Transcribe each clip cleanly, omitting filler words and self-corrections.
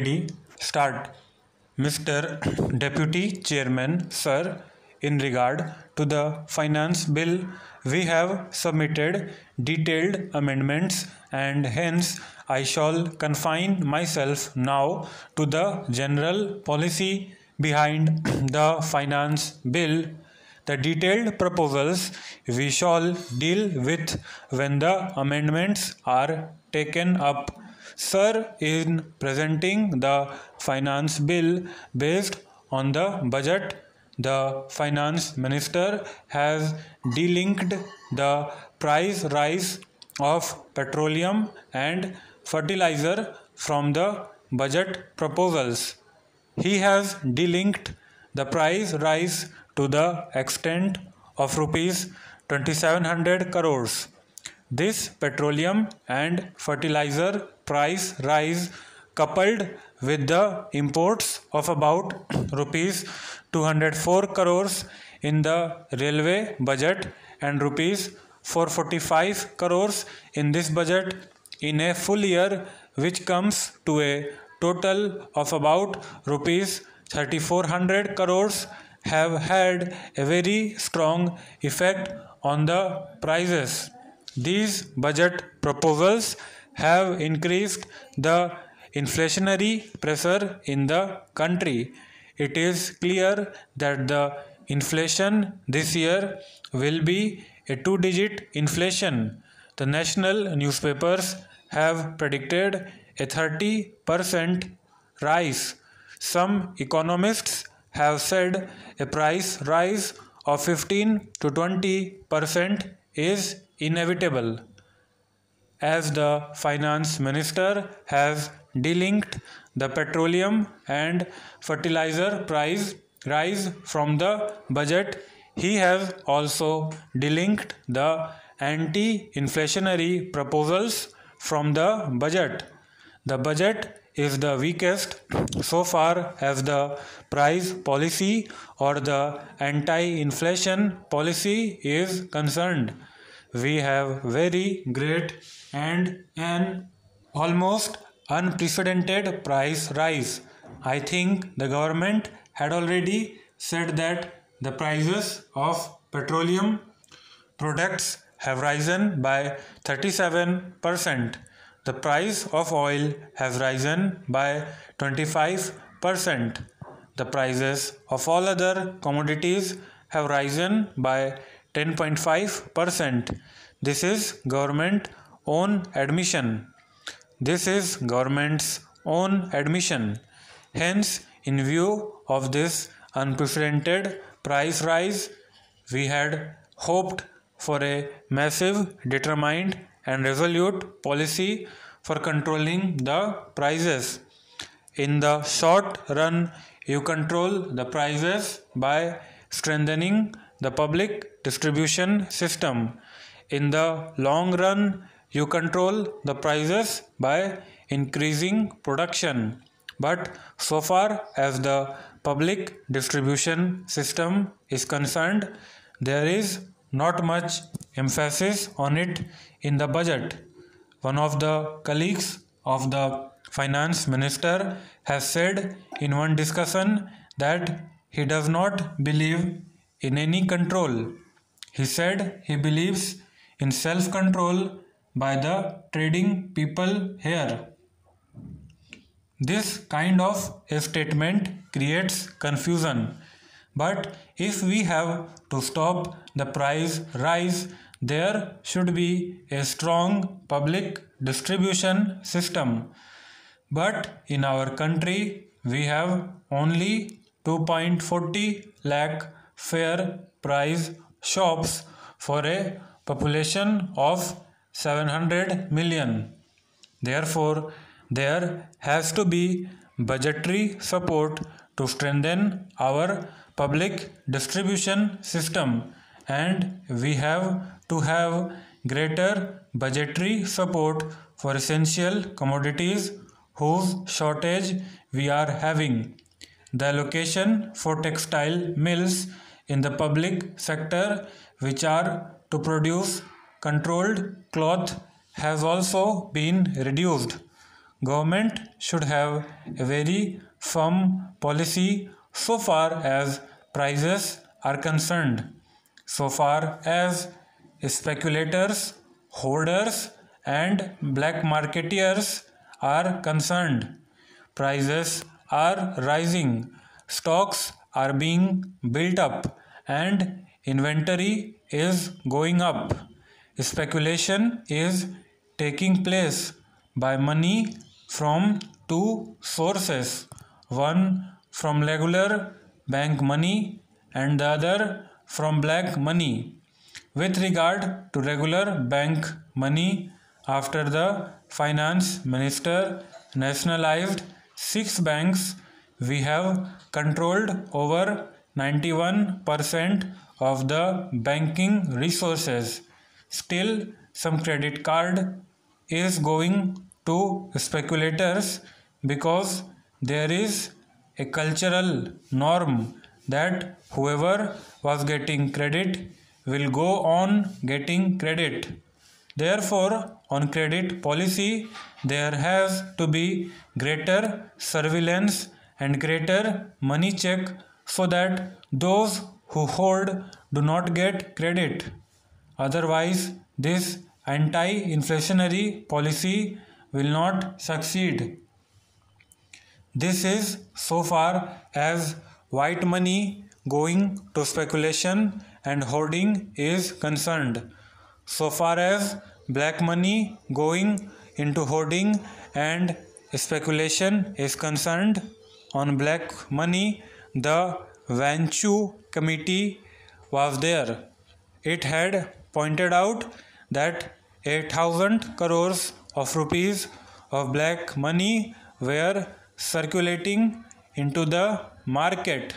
Ready? Start. Mr. Deputy Chairman, Sir, in regard to the Finance Bill, we have submitted detailed amendments and hence I shall confine myself now to the general policy behind the Finance Bill. The detailed proposals we shall deal with when the amendments are taken up. Sir, in presenting the Finance Bill based on the budget, the Finance Minister has delinked the price rise of petroleum and fertilizer from the budget proposals. He has delinked the price rise to the extent of rupees 2700 crores. This petroleum and fertilizer price rise, coupled with the imports of about rupees 204 crores in the railway budget and rupees 445 crores in this budget in a full year, which comes to a total of about rupees 3400 crores, have had a very strong effect on the prices. These budget proposals have increased the inflationary pressure in the country. It is clear that the inflation this year will be a two-digit inflation. The national newspapers have predicted a 30% rise. Some economists have said a price rise of 15 to 20% is inevitable. As the Finance Minister has delinked the petroleum and fertilizer price rise from the budget, he has also delinked the anti-inflationary proposals from the budget. The budget is the weakest so far as the price policy or the anti-inflation policy is concerned. We have very great and an almost unprecedented price rise. I think the government had already said that the prices of petroleum products have risen by 37%. The price of oil has risen by 25%. The prices of all other commodities have risen by 10.5%. This is government own admission. This is government's own admission. Hence, in view of this unprecedented price rise, we had hoped for a massive, determined and resolute policy for controlling the prices. In the short run, you control the prices by strengthening the public distribution system. In the long run, you control the prices by increasing production. But so far as the public distribution system is concerned, there is not much emphasis on it in the budget. One of the colleagues of the Finance Minister has said in one discussion that he does not believe in any control. He said he believes in self-control by the trading people here. This kind of a statement creates confusion. But if we have to stop the price rise, there should be a strong public distribution system. But in our country, we have only 2.40 lakh fair price shops for a population of 700 million. Therefore, there has to be budgetary support to strengthen our public distribution system, and we have to have greater budgetary support for essential commodities whose shortage we are having. The allocation for textile mills in the public sector, which are to produce controlled cloth, has also been reduced. Government should have a very firm policy so far as prices are concerned. So far as speculators, hoarders and black marketeers are concerned, prices are rising, stocks are being built up and inventory is going up. Speculation is taking place by money from two sources, one from regular bank money and the other from black money. With regard to regular bank money, after the finance minister nationalized 6 banks, we have controlled over 91% of the banking resources. Still, some credit card is going to speculators because there is a cultural norm that whoever was getting credit will go on getting credit. Therefore, on credit policy, there has to be greater surveillance and greater money check so that those who hoard do not get credit. Otherwise, this anti-inflationary policy will not succeed. This is so far as white money going to speculation and hoarding is concerned. So far as black money going into hoarding and speculation is concerned, on black money, the Vanchu committee was there. It had pointed out that 8,000 crores of rupees of black money were circulating into the market.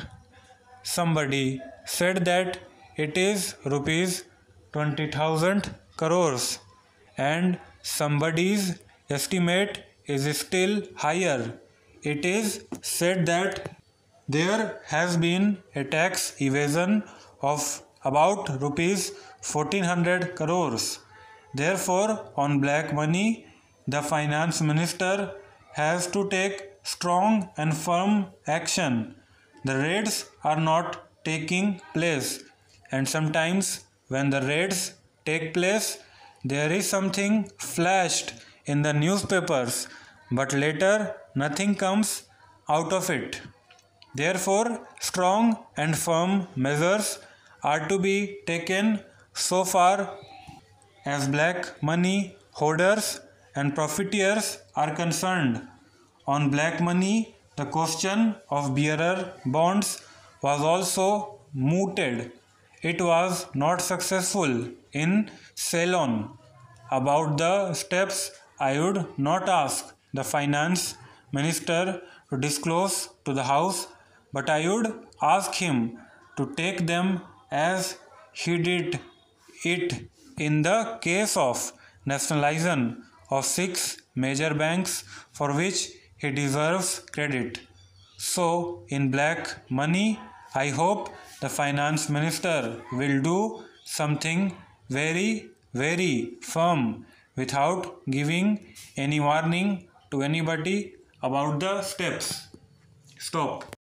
Somebody said that it is rupees 20,000 crores and somebody's estimate is still higher. It is said that there has been a tax evasion of about rupees 1400 crores. Therefore, on black money, the finance minister has to take strong and firm action. The raids are not taking place, and sometimes when the raids take place, there is something flashed in the newspapers, but later nothing comes out of it. Therefore, strong and firm measures are to be taken so far as black money hoarders and profiteers are concerned. On black money, the question of bearer bonds was also mooted. It was not successful in Ceylon. About the steps, I would not ask the finance minister to disclose to the House, but I would ask him to take them as he did it in the case of nationalization of 6 major banks for which he deserves credit. So, in black money, I hope the finance minister will do something very, very firm without giving any warning to anybody about the steps. Stop.